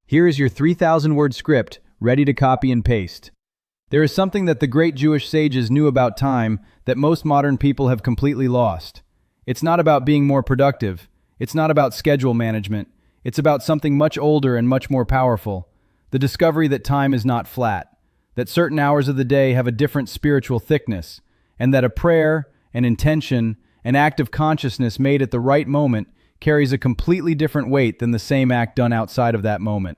Here is your 3,000-word script, ready to copy and paste. There is something that the great Jewish sages knew about time that most modern people have completely lost. It's not about being more productive. It's not about schedule management. It's about something much older and much more powerful. The discovery that time is not flat, that certain hours of the day have a different spiritual thickness, and that a prayer, an intention, an act of consciousness made at the right moment carries a completely different weight than the same act done outside of that moment.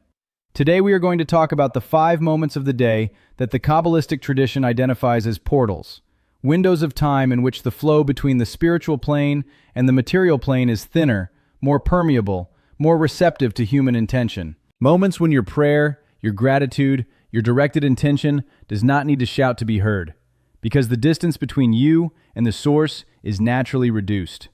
Today we are going to talk about the 5 moments of the day that the Kabbalistic tradition identifies as portals, windows of time in which the flow between the spiritual plane and the material plane is thinner, more permeable, more receptive to human intention. Moments when your prayer, your gratitude, your directed intention does not need to shout to be heard, because the distance between you and the source is naturally reduced.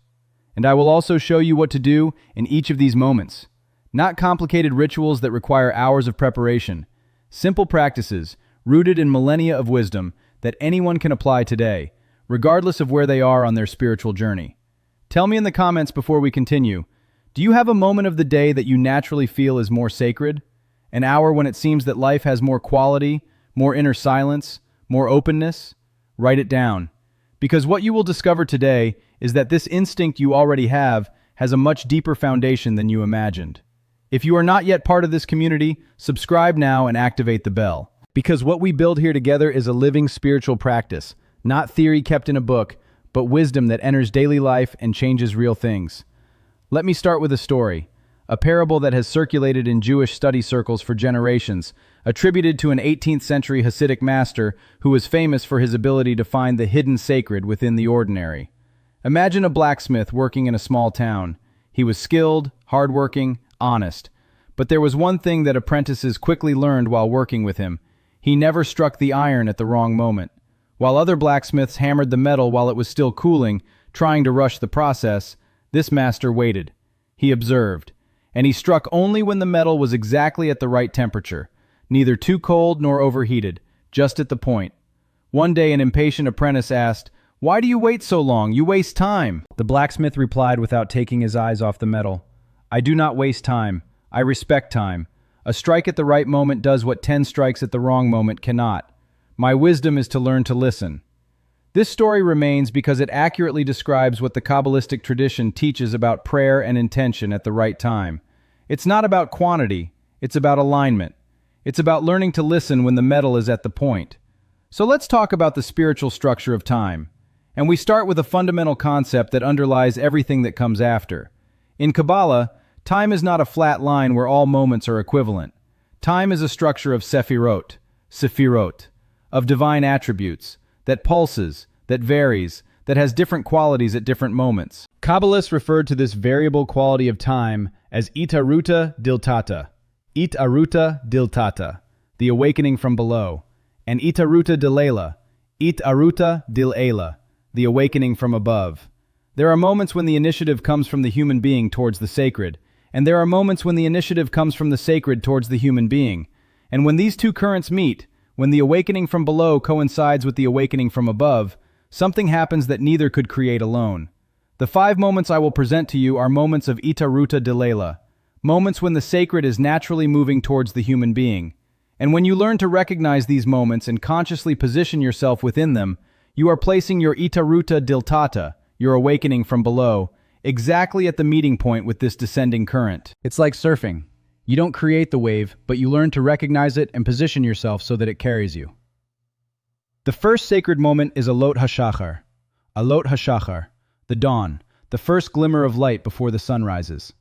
And I will also show you what to do in each of these moments. Not complicated rituals that require hours of preparation. Simple practices rooted in millennia of wisdom that anyone can apply today, regardless of where they are on their spiritual journey. Tell me in the comments before we continue, do you have a moment of the day that you naturally feel is more sacred? An hour when it seems that life has more quality, more inner silence, more openness? Write it down. Because what you will discover today is that this instinct you already have has a much deeper foundation than you imagined. If you are not yet part of this community, subscribe now and activate the bell. Because what we build here together is a living spiritual practice, not theory kept in a book, but wisdom that enters daily life and changes real things. Let me start with a story, a parable that has circulated in Jewish study circles for generations, attributed to an 18th century Hasidic master who was famous for his ability to find the hidden sacred within the ordinary. Imagine a blacksmith working in a small town. He was skilled, hardworking, honest. But there was one thing that apprentices quickly learned while working with him. He never struck the iron at the wrong moment. While other blacksmiths hammered the metal while it was still cooling, trying to rush the process, this master waited. He observed. And he struck only when the metal was exactly at the right temperature, neither too cold nor overheated, just at the point. One day an impatient apprentice asked, "Why do you wait so long? You waste time." The blacksmith replied without taking his eyes off the metal, "I do not waste time. I respect time. A strike at the right moment does what 10 strikes at the wrong moment cannot. My wisdom is to learn to listen." This story remains because it accurately describes what the Kabbalistic tradition teaches about prayer and intention at the right time. It's not about quantity, it's about alignment. It's about learning to listen when the metal is at the point. So let's talk about the spiritual structure of time. And we start with a fundamental concept that underlies everything that comes after. In Kabbalah, time is not a flat line where all moments are equivalent. Time is a structure of sephirot, of divine attributes, that pulses, that varies, that has different qualities at different moments. Kabbalists referred to this variable quality of time as itaruta diltata, the awakening from below, and itaruta dilela, the awakening from above. There are moments when the initiative comes from the human being towards the sacred, and there are moments when the initiative comes from the sacred towards the human being. And when these two currents meet, when the awakening from below coincides with the awakening from above, something happens that neither could create alone. The 5 moments I will present to you are moments of itaruta dilela, moments when the sacred is naturally moving towards the human being. And when you learn to recognize these moments and consciously position yourself within them, you are placing your itaruta diltata, your awakening from below, exactly at the meeting point with this descending current. It's like surfing. You don't create the wave, but you learn to recognize it and position yourself so that it carries you. The first sacred moment is Alot HaShachar, the dawn, the first glimmer of light before the sun rises.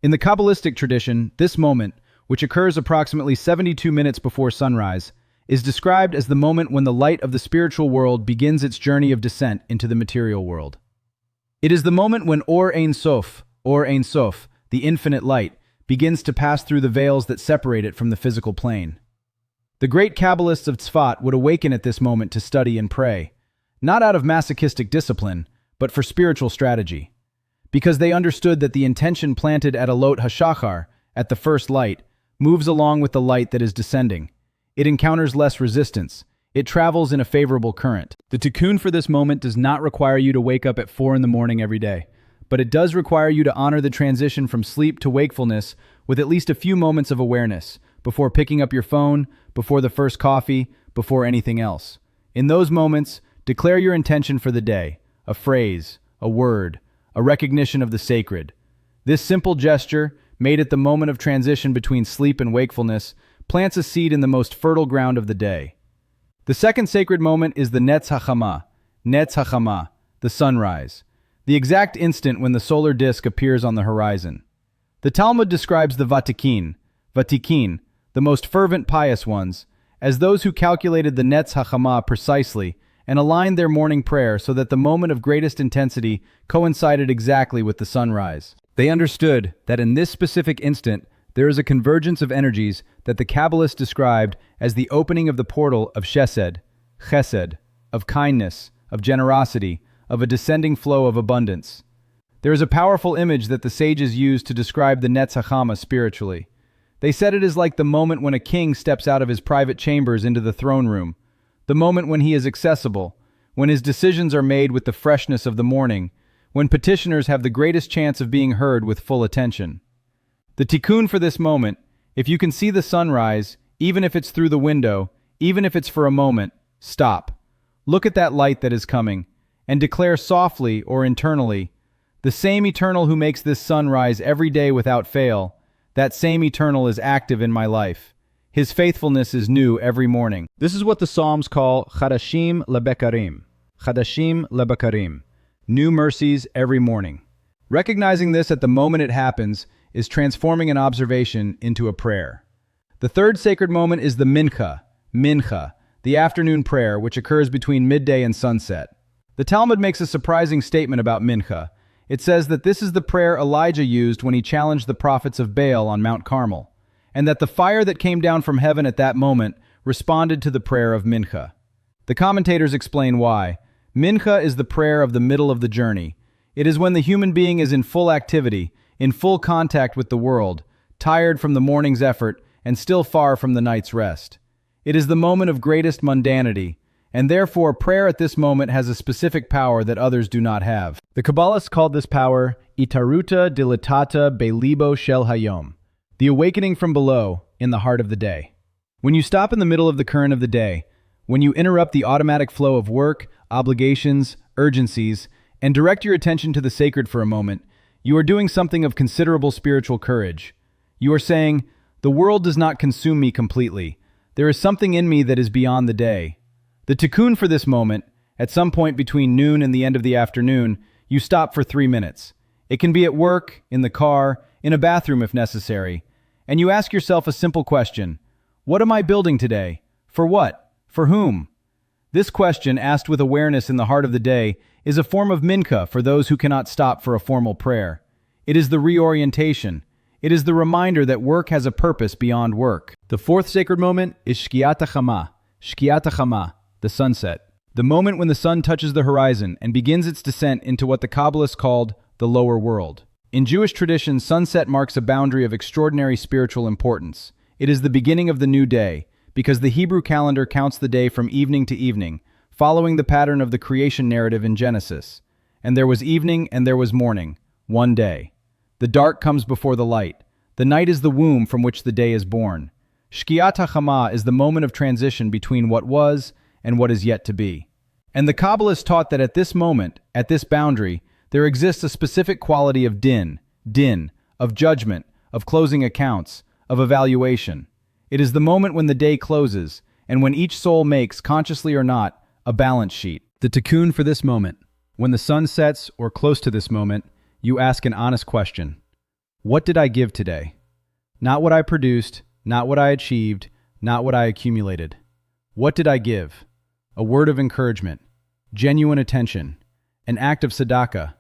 In the Kabbalistic tradition, this moment, which occurs approximately 72 minutes before sunrise, is described as the moment when the light of the spiritual world begins its journey of descent into the material world. It is the moment when Or Ein Sof, the infinite light, begins to pass through the veils that separate it from the physical plane. The great Kabbalists of Tzfat would awaken at this moment to study and pray, not out of masochistic discipline, but for spiritual strategy. Because they understood that the intention planted at Alot HaShachar, at the first light, moves along with the light that is descending. It encounters less resistance. It travels in a favorable current. The tikkun for this moment does not require you to wake up at 4 in the morning every day, but it does require you to honor the transition from sleep to wakefulness with at least a few moments of awareness, before picking up your phone, before the first coffee, before anything else. In those moments, declare your intention for the day, a phrase, a word, a recognition of the sacred. This simple gesture, made at the moment of transition between sleep and wakefulness, plants a seed in the most fertile ground of the day. The second sacred moment is the Netz HaChamah, the sunrise, the exact instant when the solar disk appears on the horizon. The Talmud describes the Vatikin, the most fervent pious ones, as those who calculated the Netz HaChamah precisely and aligned their morning prayer so that the moment of greatest intensity coincided exactly with the sunrise. They understood that in this specific instant, there is a convergence of energies that the Kabbalists described as the opening of the portal of chesed, of kindness, of generosity, of a descending flow of abundance. There is a powerful image that the sages used to describe the Netz HaChamah spiritually. They said it is like the moment when a king steps out of his private chambers into the throne room, the moment when he is accessible, when his decisions are made with the freshness of the morning, when petitioners have the greatest chance of being heard with full attention. The tikkun for this moment, if you can see the sunrise, even if it's through the window, even if it's for a moment, stop. Look at that light that is coming, and declare softly or internally, the same Eternal who makes this sun rise every day without fail, that same Eternal is active in my life. His faithfulness is new every morning. This is what the Psalms call Chadashim lebekarim, new mercies every morning. Recognizing this at the moment it happens is transforming an observation into a prayer. The third sacred moment is the mincha, the afternoon prayer, which occurs between midday and sunset. The Talmud makes a surprising statement about mincha. It says that this is the prayer Elijah used when he challenged the prophets of Baal on Mount Carmel, and that the fire that came down from heaven at that moment responded to the prayer of mincha. The commentators explain why. Mincha is the prayer of the middle of the journey. It is when the human being is in full activity, in full contact with the world, tired from the morning's effort and still far from the night's rest. It is the moment of greatest mundanity, and therefore prayer at this moment has a specific power that others do not have. The Kabbalists called this power Itaruta dilatata belibo shel hayom, the awakening from below in the heart of the day. When you stop in the middle of the current of the day, when you interrupt the automatic flow of work, obligations, urgencies, and direct your attention to the sacred for a moment, you are doing something of considerable spiritual courage. You are saying, the world does not consume me completely. There is something in me that is beyond the day. The tikkun for this moment, at some point between noon and the end of the afternoon, you stop for 3 minutes. It can be at work, in the car, in a bathroom if necessary, and you ask yourself a simple question. What am I building today? For what? For whom? This question, asked with awareness in the heart of the day, is a form of mincha for those who cannot stop for a formal prayer. It is the reorientation. It is the reminder that work has a purpose beyond work. The fourth sacred moment is Shkiat HaChamah, the sunset. The moment when the sun touches the horizon and begins its descent into what the Kabbalists called the lower world. In Jewish tradition, sunset marks a boundary of extraordinary spiritual importance. It is the beginning of the new day, because the Hebrew calendar counts the day from evening to evening, following the pattern of the creation narrative in Genesis. And there was evening and there was morning, one day. The dark comes before the light. The night is the womb from which the day is born. Shkiat HaChamah is the moment of transition between what was and what is yet to be. And the Kabbalists taught that at this moment, at this boundary, there exists a specific quality of din, of judgment, of closing accounts, of evaluation. It is the moment when the day closes, and when each soul makes, consciously or not, a balance sheet. The tikkun for this moment. When the sun sets, or close to this moment, you ask an honest question. What did I give today? Not what I produced, not what I achieved, not what I accumulated. What did I give? A word of encouragement, genuine attention, an act of tzedakah,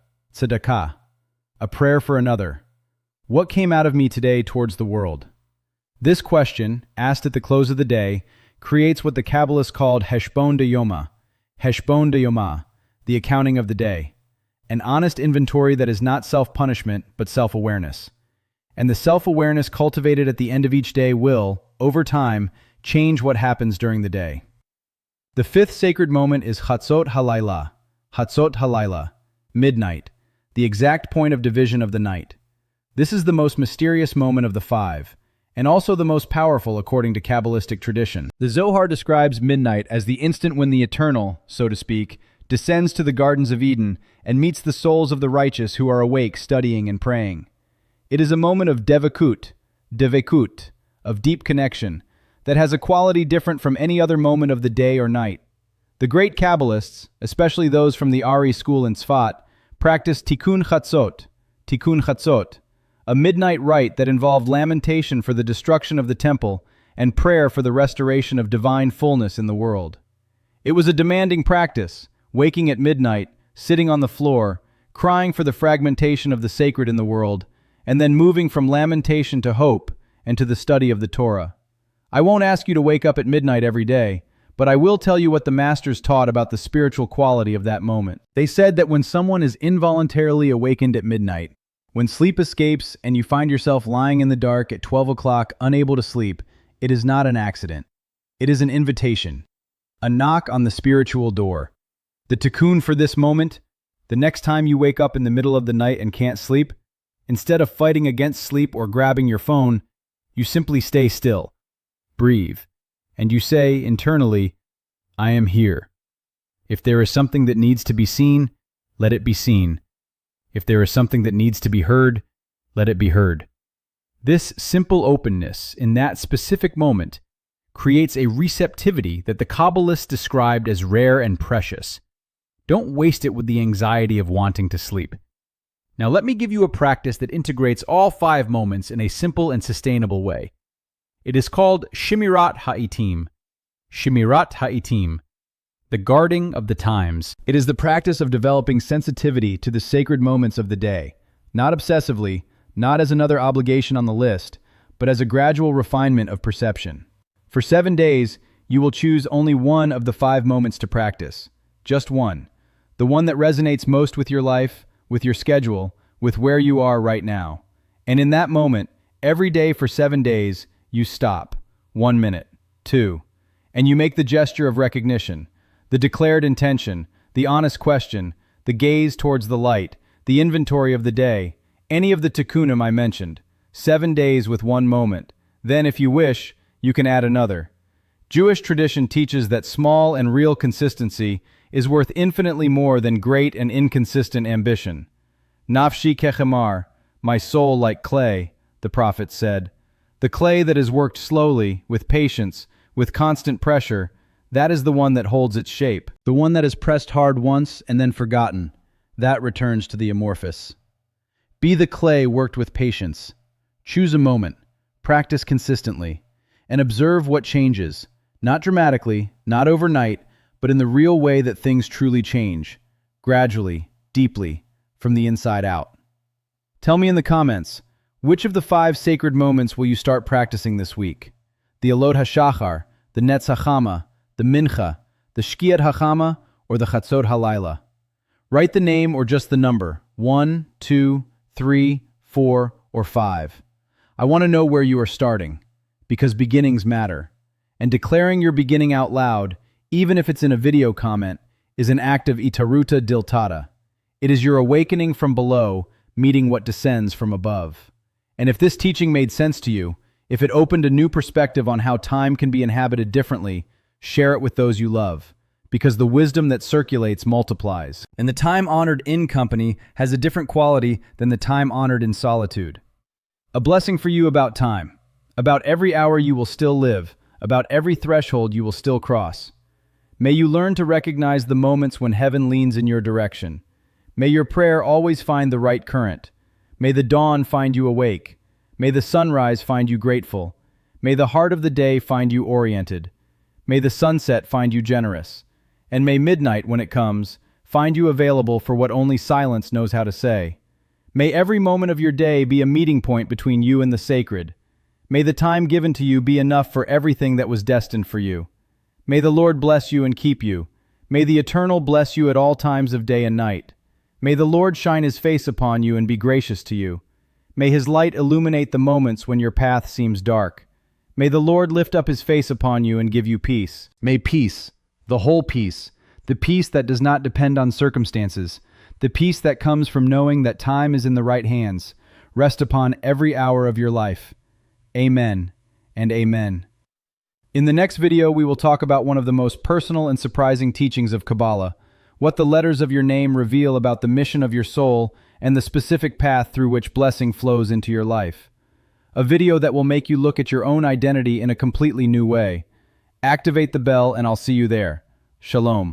a prayer for another. What came out of me today towards the world? This question, asked at the close of the day, creates what the Kabbalists called heshbon dayoma, the accounting of the day, an honest inventory that is not self-punishment but self-awareness. And the self-awareness cultivated at the end of each day will, over time, change what happens during the day. The fifth sacred moment is Chatzot Halayla, midnight, the exact point of division of the night. This is the most mysterious moment of the five, and also the most powerful according to Kabbalistic tradition. The Zohar describes midnight as the instant when the Eternal, so to speak, descends to the gardens of Eden and meets the souls of the righteous who are awake studying and praying. It is a moment of devekut, of deep connection, that has a quality different from any other moment of the day or night. The great Kabbalists, especially those from the Ari school in Tzfat, practice tikkun chatzot, a midnight rite that involved lamentation for the destruction of the temple and prayer for the restoration of divine fullness in the world. It was a demanding practice, waking at midnight, sitting on the floor, crying for the fragmentation of the sacred in the world, and then moving from lamentation to hope and to the study of the Torah. I won't ask you to wake up at midnight every day, but I will tell you what the masters taught about the spiritual quality of that moment. They said that when someone is involuntarily awakened at midnight, when sleep escapes and you find yourself lying in the dark at 12 o'clock unable to sleep, it is not an accident. It is an invitation, a knock on the spiritual door. The tikkun for this moment, the next time you wake up in the middle of the night and can't sleep, instead of fighting against sleep or grabbing your phone, you simply stay still, breathe, and you say internally, I am here. If there is something that needs to be seen, let it be seen. If there is something that needs to be heard, let it be heard. This simple openness in that specific moment creates a receptivity that the Kabbalists described as rare and precious. Don't waste it with the anxiety of wanting to sleep. Now let me give you a practice that integrates all 5 moments in a simple and sustainable way. It is called Shemirat Ha'itim. Shemirat Ha'itim, the guarding of the times. It is the practice of developing sensitivity to the sacred moments of the day, not obsessively, not as another obligation on the list, but as a gradual refinement of perception. For 7 days, you will choose only one of the 5 moments to practice. Just one. The one that resonates most with your life, with your schedule, with where you are right now. And in that moment, every day for 7 days, you stop. 1 minute. 2. And you make the gesture of recognition, the declared intention, the honest question, the gaze towards the light, the inventory of the day, any of the tikkunim I mentioned. 7 days with 1 moment. Then, if you wish, you can add another. Jewish tradition teaches that small and real consistency is worth infinitely more than great and inconsistent ambition. Nafshi kechemar, my soul like clay, the prophet said. The clay that is worked slowly, with patience, with constant pressure, that is the one that holds its shape. The one that is pressed hard once and then forgotten, that returns to the amorphous. Be the clay worked with patience. Choose a moment, practice consistently, and observe what changes, not dramatically, not overnight, but in the real way that things truly change, gradually, deeply, from the inside out. Tell me in the comments, which of the 5 sacred moments will you start practicing this week? The Alot HaShachar, the Netz HaChama, the Mincha, the Shkiat HaChama, or the Chatzot HaLaila? Write the name or just the number, 1, 2, 3, 4, or 5. I want to know where you are starting, because beginnings matter. And declaring your beginning out loud, even if it's in a video comment, is an act of itaruta diltata. It is your awakening from below, meeting what descends from above. And if this teaching made sense to you, if it opened a new perspective on how time can be inhabited differently, share it with those you love, because the wisdom that circulates multiplies. And the time honored in company has a different quality than the time honored in solitude. A blessing for you about time, about every hour you will still live, about every threshold you will still cross. May you learn to recognize the moments when heaven leans in your direction. May your prayer always find the right current. May the dawn find you awake. May the sunrise find you grateful. May the heart of the day find you oriented. May the sunset find you generous. And may midnight, when it comes, find you available for what only silence knows how to say. May every moment of your day be a meeting point between you and the sacred. May the time given to you be enough for everything that was destined for you. May the Lord bless you and keep you. May the Eternal bless you at all times of day and night. May the Lord shine His face upon you and be gracious to you. May His light illuminate the moments when your path seems dark. May the Lord lift up His face upon you and give you peace. May peace, the whole peace, the peace that does not depend on circumstances, the peace that comes from knowing that time is in the right hands, rest upon every hour of your life. Amen and amen. In the next video, we will talk about one of the most personal and surprising teachings of Kabbalah, what the letters of your name reveal about the mission of your soul and the specific path through which blessing flows into your life. A video that will make you look at your own identity in a completely new way. Activate the bell and I'll see you there. Shalom.